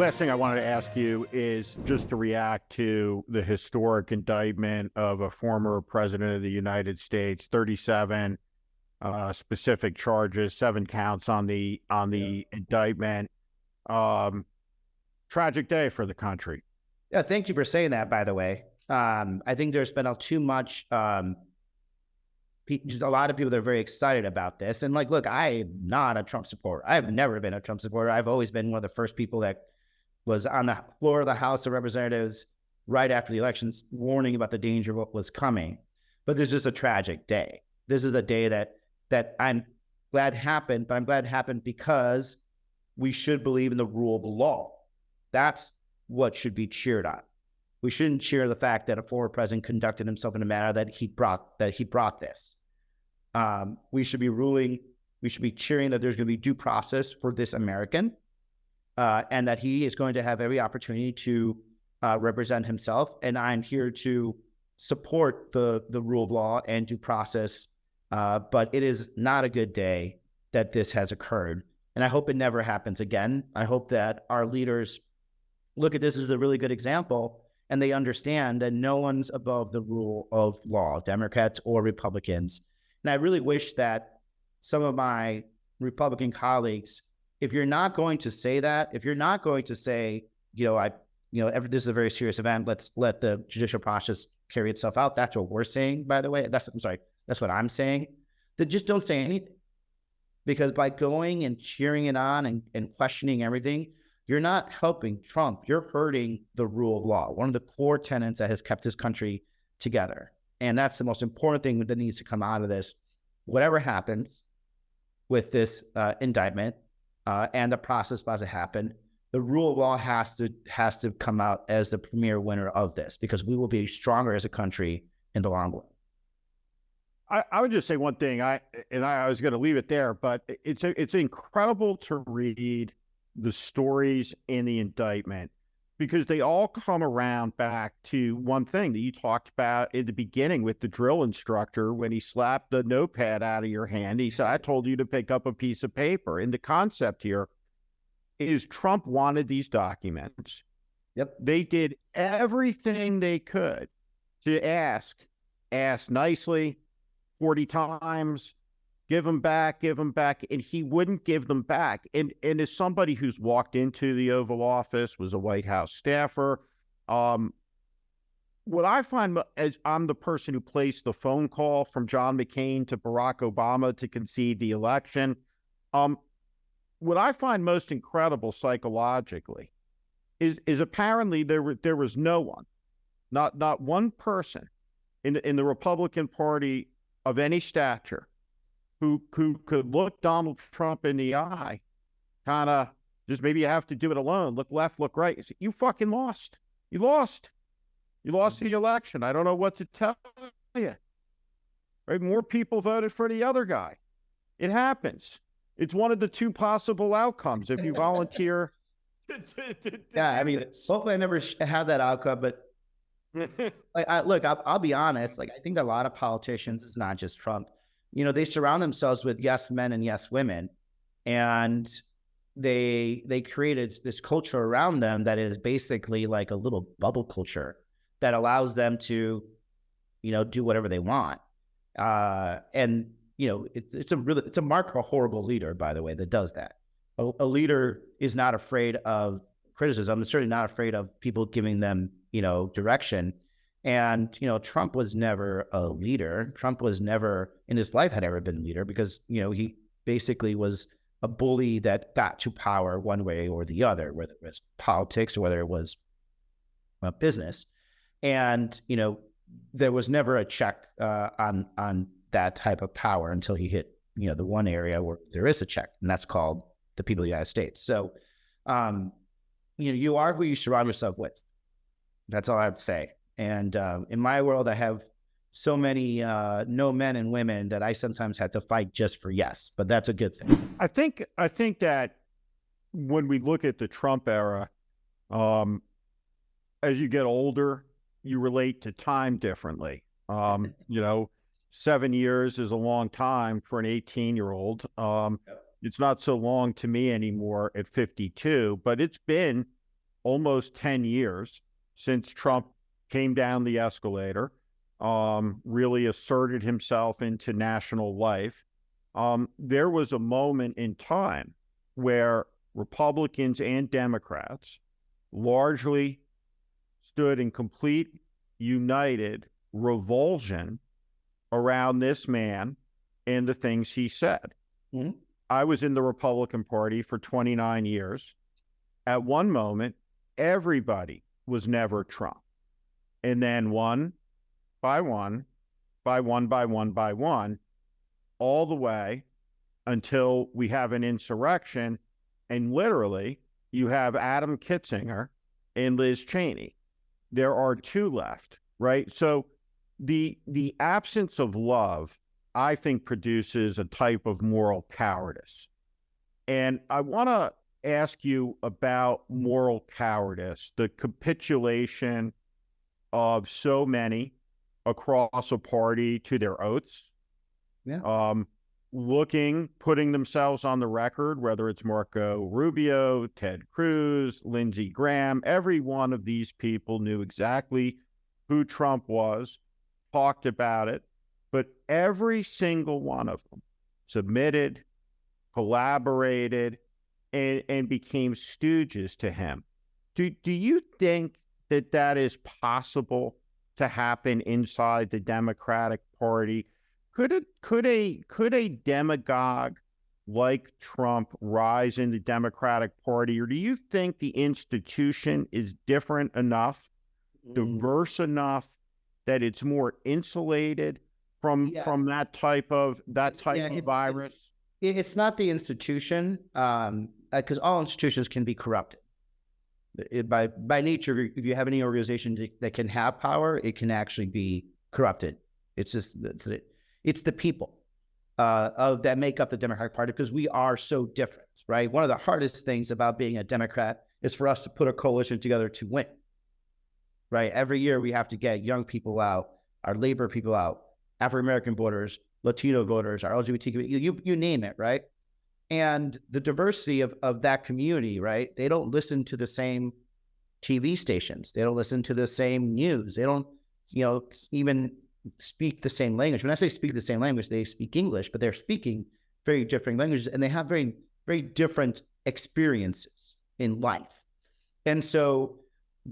last thing I wanted to ask you is just to react to the historic indictment of a former president of the United States, 37 specific charges, 7 counts on the indictment. Tragic day for the country. Yeah, thank you for saying that, by the way. I think there's been too much, just a lot of people that are very excited about this. And look, I'm not a Trump supporter. I've never been a Trump supporter. I've always been one of the first people that was on the floor of the House of Representatives right after the elections, warning about the danger of what was coming. But there's just a tragic day. This is a day that I'm glad happened, but I'm glad it happened because we should believe in the rule of law. That's what should be cheered on. We shouldn't cheer the fact that a former president conducted himself in a manner that he brought this. We should be cheering that there's going to be due process for this American, and that he is going to have every opportunity to represent himself. And I'm here to support the rule of law and due process. But it is not a good day that this has occurred. And I hope it never happens again. I hope that our leaders look at this as a really good example and they understand that no one's above the rule of law, Democrats or Republicans. And I really wish that some of my Republican colleagues, if you're not going to say that, if you're not going to say, this is a very serious event, let's let the judicial process carry itself out. That's what we're saying, by the way. That's what I'm saying. Then just don't say anything. Because by going and cheering it on and questioning everything, you're not helping Trump. You're hurting the rule of law, one of the core tenets that has kept this country together. And that's the most important thing that needs to come out of this. Whatever happens with this indictment and the process about to happen, the rule of law has to come out as the premier winner of this, because we will be stronger as a country in the long run. I would just say one thing. I was going to leave it there, but it's incredible to read the stories in the indictment, because they all come around back to one thing that you talked about in the beginning with the drill instructor when he slapped the notepad out of your hand. He said, "I told you to pick up a piece of paper." And the concept here is Trump wanted these documents. Yep. They did everything they could to ask nicely 40 times, give them back, and he wouldn't give them back. And as somebody who's walked into the Oval Office, was a White House staffer, what I find, as I'm the person who placed the phone call from John McCain to Barack Obama to concede the election, what I find most incredible psychologically is apparently there was no one, not one person in the Republican Party of any stature who could look Donald Trump in the eye, kind of just, maybe you have to do it alone, look left, look right. You say, you fucking lost. You lost the election. I don't know what to tell you. Right? More people voted for the other guy. It happens. It's one of the 2 possible outcomes if you volunteer. Yeah, I mean, hopefully I never have that outcome, but I'll be honest. I think a lot of politicians, it's not just Trump, they surround themselves with yes men and yes women, and they created this culture around them that is basically like a little bubble culture that allows them to, do whatever they want. And it's a mark of a horrible leader, by the way, that does that. A leader is not afraid of criticism. It's certainly not afraid of people giving them, direction. And, Trump was never a leader. Trump was never in his life had ever been a leader, because, he basically was a bully that got to power one way or the other, whether it was politics or whether it was business. And, there was never a check on that type of power until he hit, the one area where there is a check, and that's called the people of the United States. So, you are who you surround yourself with. That's all I have to say. And in my world, I have so many no men and women that I sometimes had to fight just for yes, but that's a good thing. I think that when we look at the Trump era, as you get older, you relate to time differently. 7 years is a long time for an 18-year-old. It's not so long to me anymore at 52, but it's been almost 10 years since Trump came down the escalator, really asserted himself into national life. There was a moment in time where Republicans and Democrats largely stood in complete, united revulsion around this man and the things he said. Mhm. I was in the Republican Party for 29 years. At one moment, everybody was never Trump. And then one by one, all the way until we have an insurrection. And literally, you have Adam Kitzinger and Liz Cheney. There are two left, right? So the absence of love, I think, produces a type of moral cowardice. And I want to ask you about moral cowardice, the capitulation of so many across a party to their oaths. Yeah. Putting themselves on the record, whether it's Marco Rubio, Ted Cruz, Lindsey Graham, every one of these people knew exactly who Trump was, talked about it, but every single one of them submitted, collaborated, and became stooges to him. Do you think that that is possible to happen inside the Democratic Party? Could a demagogue like Trump rise in the Democratic Party, or do you think the institution is different enough, diverse enough, that it's more insulated from that type of virus? It's not the institution, because all institutions can be corrupted. By nature, if you have any organization that can have power, it can actually be corrupted. It's the people that make up the Democratic Party, because we are so different, right? One of the hardest things about being a Democrat is for us to put a coalition together to win, right? Every year we have to get young people out, our labor people out, African-American voters, Latino voters, our LGBTQ, you name it, right? And the diversity of that community, right? They don't listen to the same TV stations. They don't listen to the same news. They don't, even speak the same language. When I say speak the same language, they speak English, but they're speaking very different languages, and they have very, very different experiences in life. And so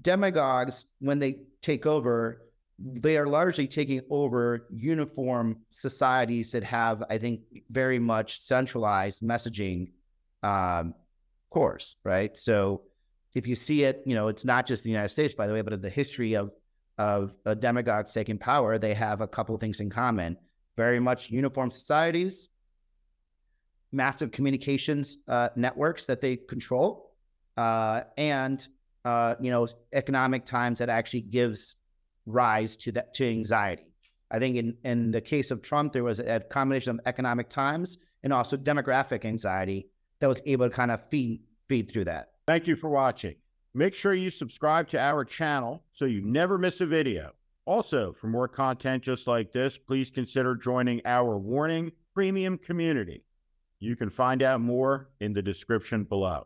demagogues, when they take over, they are largely taking over uniform societies that have, I think, very much centralized messaging cores, right? So if you see it, it's not just the United States, by the way, but of the history of demagogues taking power, they have a couple of things in common. Very much uniform societies, massive communications networks that they control, and economic times that actually gives rise to anxiety. I think in the case of Trump, there was a combination of economic times and also demographic anxiety that was able to kind of feed through that. Thank you for watching. Make sure you subscribe to our channel so you never miss a video. Also, for more content just like this, please consider joining our Warning Premium community. You can find out more in the description below.